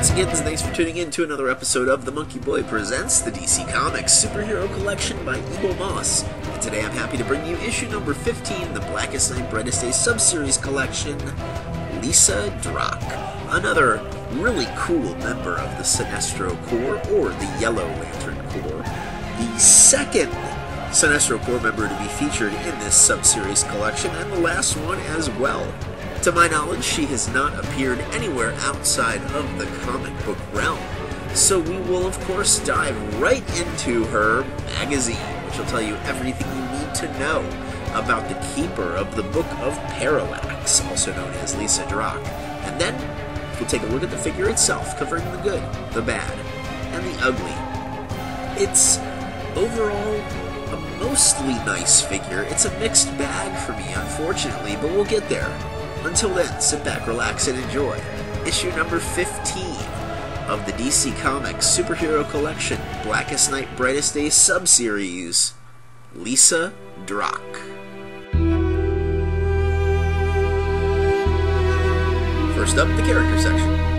cats and kittens, thanks for tuning in to another episode of The MonkeyBoy Presents the DC Comics Superhero Collection by Eaglemoss. And today I'm happy to bring you issue number 15, the Blackest, Brightest sub-series collection, Lyssa Drak, another really cool member of the Sinestro Corps, or the Yellow Lantern Corps, the second Sinestro Corps member to be featured in this sub-series collection, and the last one as well. To my knowledge, she has not appeared anywhere outside of the comic book realm, so we will of course dive right into her magazine, which will tell you everything you need to know about the keeper of the Book of Parallax, also known as Lyssa Drak. And then we'll take a look at the figure itself, covering the good, the bad, and the ugly. It's overall a mostly nice figure. It's a mixed bag for me, unfortunately, but we'll get there. Until then, sit back, relax, and enjoy issue number 15 of the DC Comics Superhero Collection, Blackest Night, Brightest Day sub-series, Lyssa Drak. First up, the character section.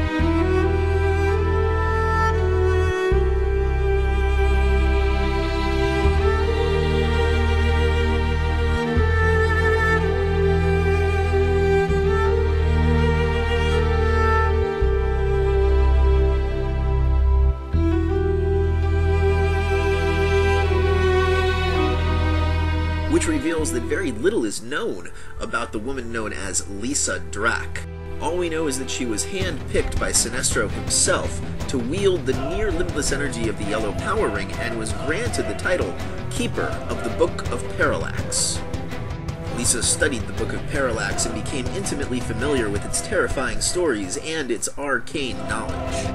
Which reveals that very little is known about the woman known as Lyssa Drak. All we know is that she was hand-picked by Sinestro himself to wield the near-limitless energy of the Yellow Power Ring and was granted the title Keeper of the Book of Parallax. Lyssa studied the Book of Parallax and became intimately familiar with its terrifying stories and its arcane knowledge.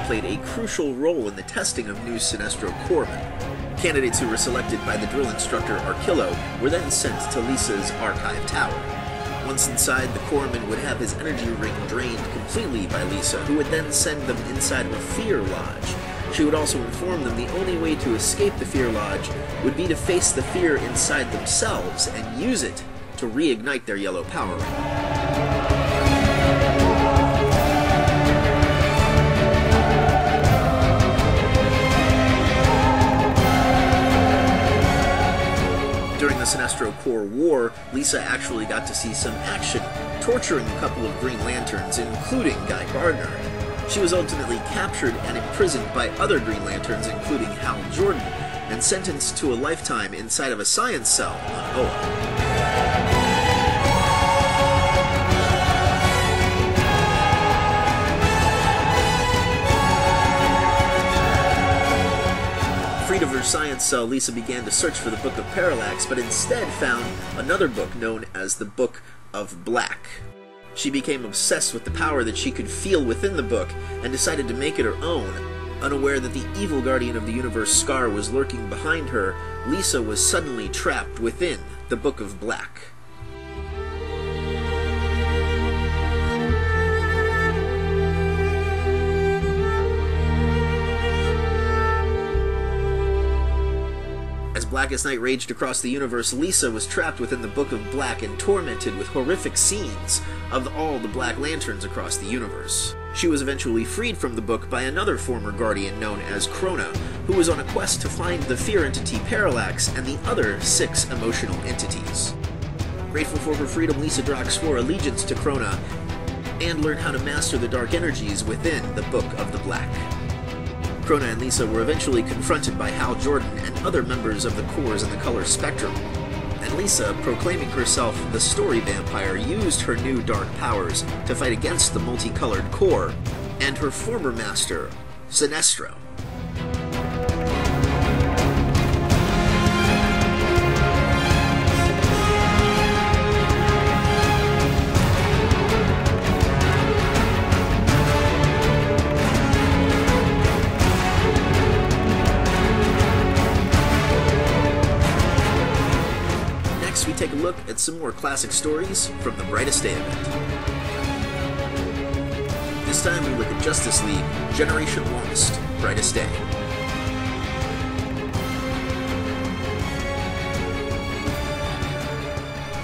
Played a crucial role in the testing of new Sinestro Corpsmen. Candidates who were selected by the drill instructor Arkillo were then sent to Lyssa's archive tower. Once inside, the Corpsman would have his energy ring drained completely by Lyssa, who would then send them inside of a fear lodge. She would also inform them the only way to escape the fear lodge would be to face the fear inside themselves and use it to reignite their yellow power ring. During the Sinestro Corps War, Lyssa actually got to see some action, torturing a couple of Green Lanterns, including Guy Gardner. She was ultimately captured and imprisoned by other Green Lanterns, including Hal Jordan, and sentenced to a lifetime inside of a science cell on Oa. Freed of her science cell, Lyssa began to search for the Book of Parallax, but instead found another book known as the Book of Black. She became obsessed with the power that she could feel within the book, and decided to make it her own. Unaware that the evil guardian of the universe, Scar, was lurking behind her, Lyssa was suddenly trapped within the Book of Black. Blackest Night raged across the universe, Lyssa was trapped within the Book of Black and tormented with horrific scenes of all the Black Lanterns across the universe. She was eventually freed from the book by another former Guardian known as Krona, who was on a quest to find the fear entity Parallax and the other 6 emotional entities. Grateful for her freedom, Lyssa Drak swore allegiance to Krona and learned how to master the dark energies within the Book of the Black. Krona and Lyssa were eventually confronted by Hal Jordan and other members of the Corps in the color spectrum, and Lyssa, proclaiming herself the Story Vampire, used her new dark powers to fight against the multicolored Corps and her former master, Sinestro. We take a look at some more classic stories from the Brightest Day event. This time we look at Justice League Generation Lost, Brightest Day.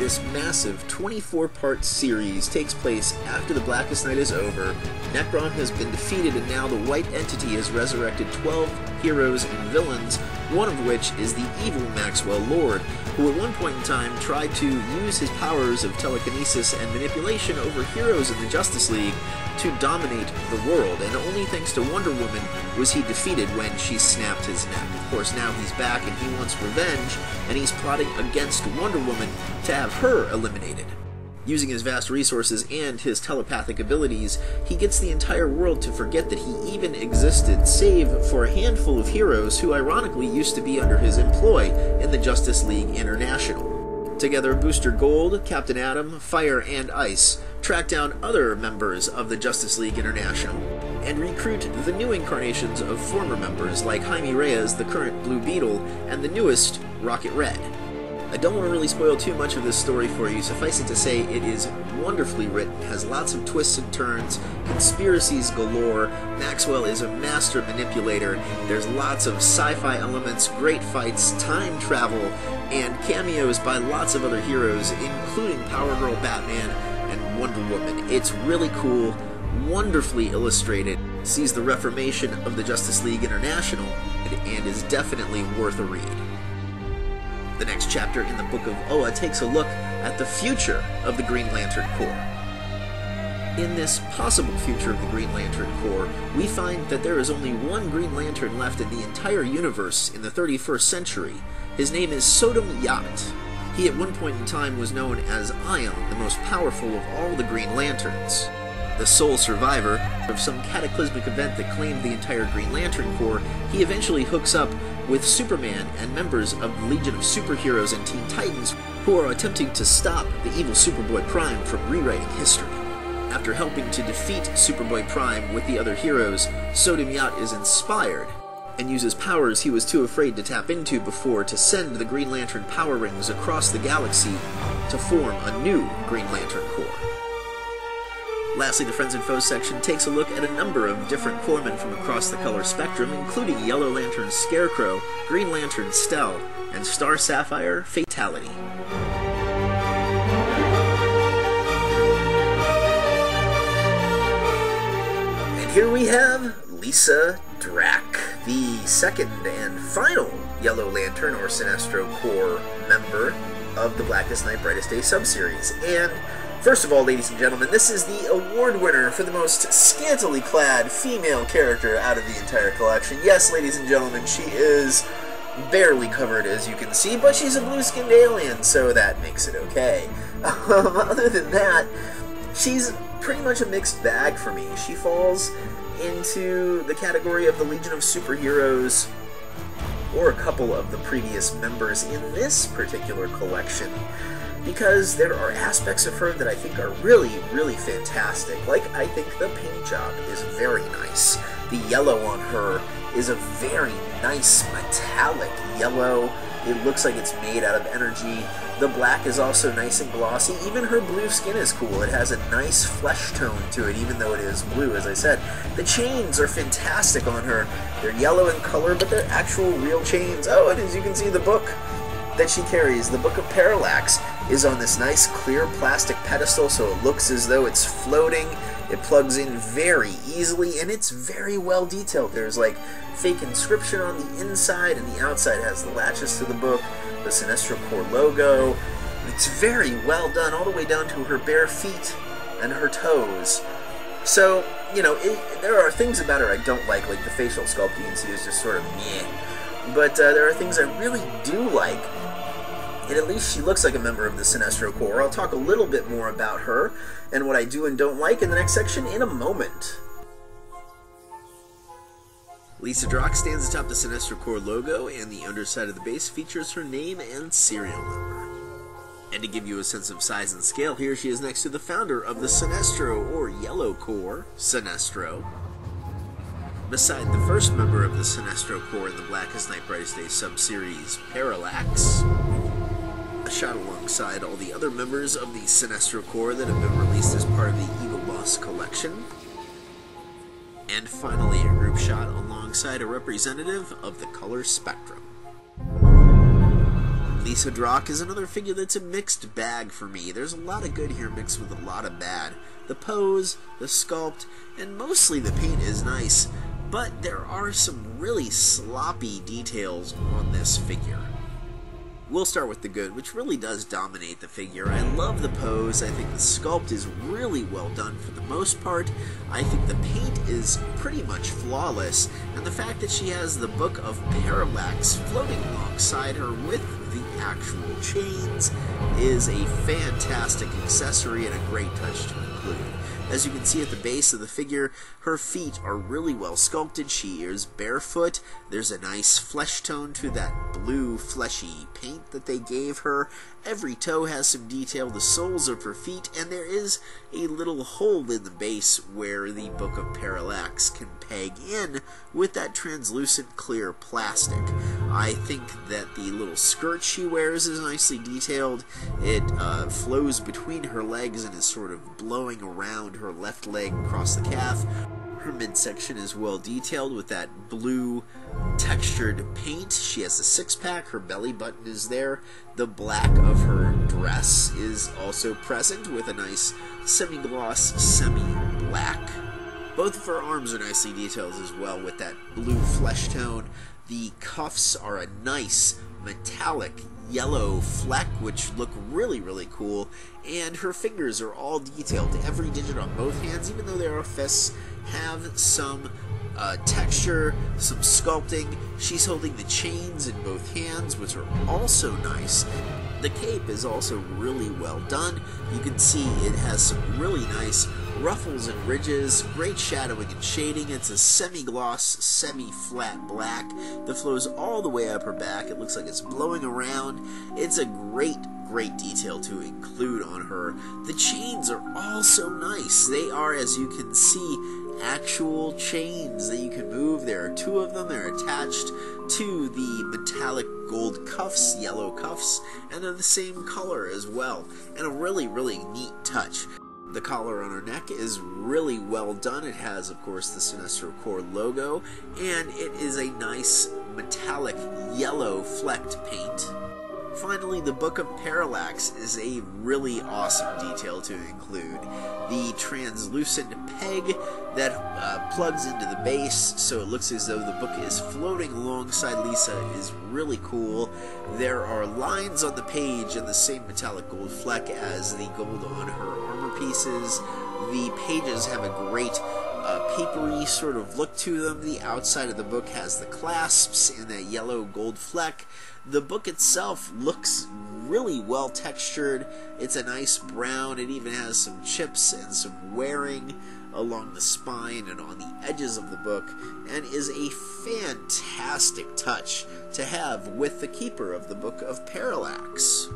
This massive 24-part series takes place after the Blackest Night is over. Necron has been defeated, and now the White Entity has resurrected 12 heroes and villains, one of which is the evil Maxwell Lord, who at one point in time tried to use his powers of telekinesis and manipulation over heroes in the Justice League to dominate the world, and only thanks to Wonder Woman was he defeated when she snapped his neck. Of course, now he's back and he wants revenge, and he's plotting against Wonder Woman to have her eliminated. Using his vast resources and his telepathic abilities, he gets the entire world to forget that he even existed, save for a handful of heroes who ironically used to be under his employ in the Justice League International. Together, Booster Gold, Captain Atom, Fire, and Ice track down other members of the Justice League International and recruit the new incarnations of former members like Jaime Reyes, the current Blue Beetle, and the newest, Rocket Red. I don't want to really spoil too much of this story for you, suffice it to say it is wonderfully written, has lots of twists and turns, conspiracies galore, Maxwell is a master manipulator, there's lots of sci-fi elements, great fights, time travel, and cameos by lots of other heroes, including Power Girl, Batman, and Wonder Woman. It's really cool, wonderfully illustrated, sees the reformation of the Justice League International, and is definitely worth a read. The next chapter in the Book of Oa takes a look at the future of the Green Lantern Corps. In this possible future of the Green Lantern Corps, we find that there is only one Green Lantern left in the entire universe in the 31st century. His name is Sodom Yat. He at one point in time was known as Ion, the most powerful of all the Green Lanterns. The sole survivor of some cataclysmic event that claimed the entire Green Lantern Corps, he eventually hooks up with Superman and members of the Legion of Superheroes and Teen Titans who are attempting to stop the evil Superboy Prime from rewriting history. After helping to defeat Superboy Prime with the other heroes, Sodom Yat is inspired and uses powers he was too afraid to tap into before to send the Green Lantern power rings across the galaxy to form a new Green Lantern Corps. Lastly, the Friends and Foes section takes a look at a number of different corpsmen from across the color spectrum, including Yellow Lantern Scarecrow, Green Lantern Stell, and Star Sapphire Fatality. And here we have Lyssa Drak, the second and final Yellow Lantern or Sinestro Corps member of the Blackest Night, Brightest Day subseries. And first of all, ladies and gentlemen, this is the award winner for the most scantily clad female character out of the entire collection. Yes, ladies and gentlemen, she is barely covered, as you can see, but she's a blue-skinned alien, so that makes it okay. Other than that, she's pretty much a mixed bag for me. She falls into the category of the Legion of Superheroes, or a couple of the previous members in this particular collection, because there are aspects of her that I think are really, really fantastic. Like, I think the paint job is very nice. The yellow on her is a very nice metallic yellow. It looks like it's made out of energy. The black is also nice and glossy. Even her blue skin is cool. It has a nice flesh tone to it, even though it is blue, as I said. The chains are fantastic on her. They're yellow in color, but they're actual real chains. Oh, and as you can see, the book that she carries, the Book of Parallax, is on this nice clear plastic pedestal, so it looks as though it's floating. It plugs in very easily, and it's very well detailed. There's like fake inscription on the inside, and the outside has the latches to the book, the Sinestro Corps logo. It's very well done, all the way down to her bare feet and her toes. So, you know, there are things about her I don't like the facial sculpt you can see is just sort of meh. But there are things I really do like. And at least she looks like a member of the Sinestro Corps. I'll talk a little bit more about her and what I do and don't like in the next section in a moment. Lyssa Drak stands atop the Sinestro Corps logo, and the underside of the base features her name and serial number. And to give you a sense of size and scale, here she is next to the founder of the Sinestro, or Yellow Corps, Sinestro. Beside the first member of the Sinestro Corps in the Blackest Night, Brightest Day subseries, Parallax. A shot alongside all the other members of the Sinestro Corps that have been released as part of the Eaglemoss collection. And finally, a group shot alongside a representative of the color spectrum. Lyssa Drak is another figure that's a mixed bag for me. There's a lot of good here mixed with a lot of bad. The pose, the sculpt, and mostly the paint is nice, but there are some really sloppy details on this figure. We'll start with the good, which really does dominate the figure. I love the pose. I think the sculpt is really well done for the most part. I think the paint is pretty much flawless, and the fact that she has the Book of Parallax floating alongside her with the actual chains is a fantastic accessory and a great touch to include. As you can see at the base of the figure, her feet are really well sculpted. She is barefoot. There's a nice flesh tone to that blue fleshy paint that they gave her. Every toe has some detail, the soles of her feet, and there is a little hole in the base where the Book of Parallax can peg in with that translucent clear plastic. I think that the little skirt she wears is nicely detailed. It flows between her legs and is sort of blowing around her left leg across the calf. Her midsection is well detailed with that blue textured paint. She has a six-pack, her belly button is there. The black of her dress is also present with a nice semi-gloss, semi-black. Both of her arms are nicely detailed as well with that blue flesh tone. The cuffs are a nice metallic yellow fleck, which look really, really cool, and her fingers are all detailed. Every digit on both hands, even though they are fists, have some texture, some sculpting. She's holding the chains in both hands, which are also nice. The cape is also really well done. You can see it has some really nice ruffles and ridges, great shadowing and shading. It's a semi-gloss, semi-flat black that flows all the way up her back. It looks like it's blowing around. It's a great detail to include on her. The chains are also nice. They are, as you can see, actual chains that you can move. There are two of them. They're attached to the metallic gold cuffs, yellow cuffs, and they're the same color as well, and a really, really neat touch. The collar on her neck is really well done. It has, of course, the Sinestro Corps logo, and it is a nice metallic yellow flecked paint. Finally, the Book of Parallax is a really awesome detail to include. The translucent peg that plugs into the base, so it looks as though the book is floating alongside Lyssa, is really cool. There are lines on the page in the same metallic gold fleck as the gold on her armor pieces. The pages have a great papery sort of look to them. The outside of the book has the clasps in that yellow gold fleck. The book itself looks really well textured. It's a nice brown. It even has some chips and some wearing along the spine and on the edges of the book, and is a fantastic touch to have with the keeper of the Book of Parallax.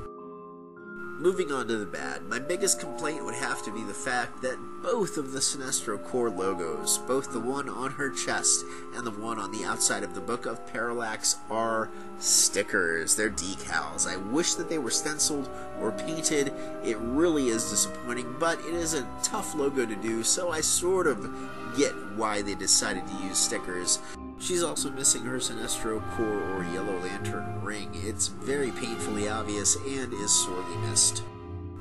Moving on to the bad, my biggest complaint would have to be the fact that both of the Sinestro Corps logos, both the one on her chest and the one on the outside of the Book of Parallax, are stickers. They're decals. I wish that they were stenciled or painted. It really is disappointing, but it is a tough logo to do, so I sort of get why they decided to use stickers. She's also missing her Sinestro Corps or Yellow Lantern ring. It's very painfully obvious and is sorely missed.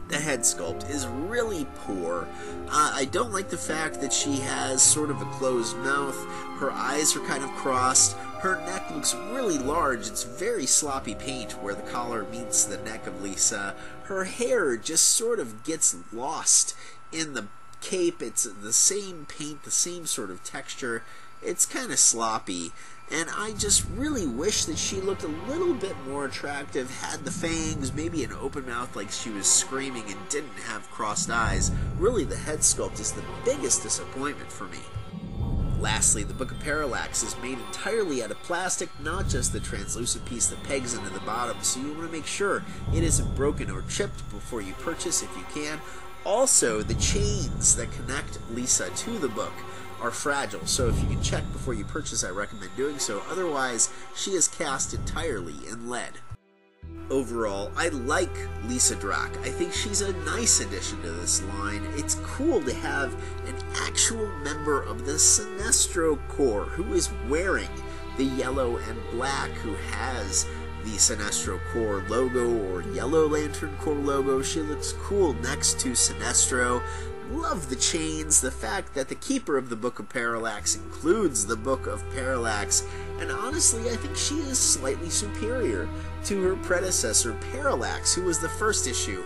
The head sculpt is really poor. I don't like the fact that she has sort of a closed mouth. Her eyes are kind of crossed. Her neck looks really large. It's very sloppy paint where the collar meets the neck of Lyssa. Her hair just sort of gets lost in the cape. It's the same paint, the same sort of texture. It's kind of sloppy, and I just really wish that she looked a little bit more attractive, had the fangs, maybe an open mouth like she was screaming, and didn't have crossed eyes. Really, the head sculpt is the biggest disappointment for me. Lastly, the Book of Parallax is made entirely out of plastic, not just the translucent piece that pegs into the bottom, so you want to make sure it isn't broken or chipped before you purchase if you can. Also, the chains that connect Lyssa to the book are fragile, so if you can check before you purchase, I recommend doing so. Otherwise, she is cast entirely in lead. Overall, I like Lyssa Drak. I think she's a nice addition to this line. It's cool to have an actual member of the Sinestro Corps who is wearing the yellow and black, who has the Sinestro Corps logo or Yellow Lantern Corps logo. She looks cool next to Sinestro. Love the chains, the fact that the Keeper of the Book of Parallax includes the Book of Parallax, and honestly I think she is slightly superior to her predecessor Parallax, who was the first issue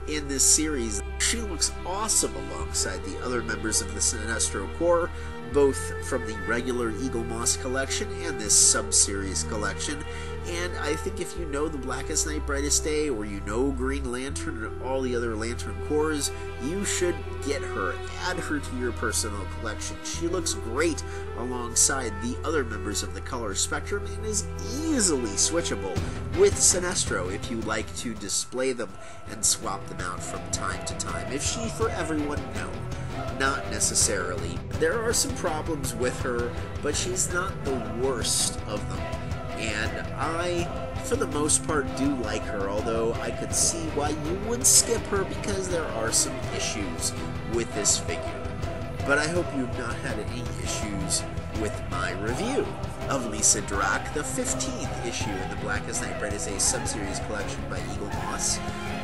in this series. She looks awesome alongside the other members of the Sinestro Corps, both from the regular Eaglemoss collection and this sub-series collection. And I think if you know the Blackest Night, Brightest Day, or you know Green Lantern and all the other Lantern Corps, you should get her, add her to your personal collection. She looks great alongside the other members of the color spectrum and is easily switchable with Sinestro if you like to display them and swap them out from time to time. If she for everyone, no. Not necessarily. There are some problems with her, but she's not the worst of them. And I, for the most part, do like her, although I could see why you would skip her because there are some issues with this figure. But I hope you've not had any issues with my review of Lyssa Drak, the 15th issue in the Blackest Night, Brightest Day sub-series collection by Eaglemoss.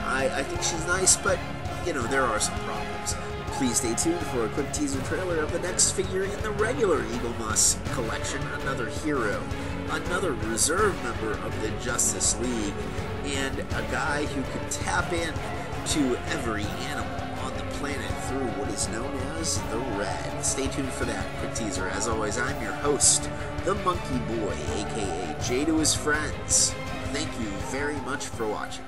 I think she's nice, but, you know, there are some problems. Please stay tuned for a quick teaser trailer of the next figure in the regular Eaglemoss collection, another hero, another reserve member of the Justice League, and a guy who can tap in to every animal on the planet through what is known as the Red. Stay tuned for that quick teaser. As always, I'm your host, the Monkey Boy, aka Jay to his friends. Thank you very much for watching.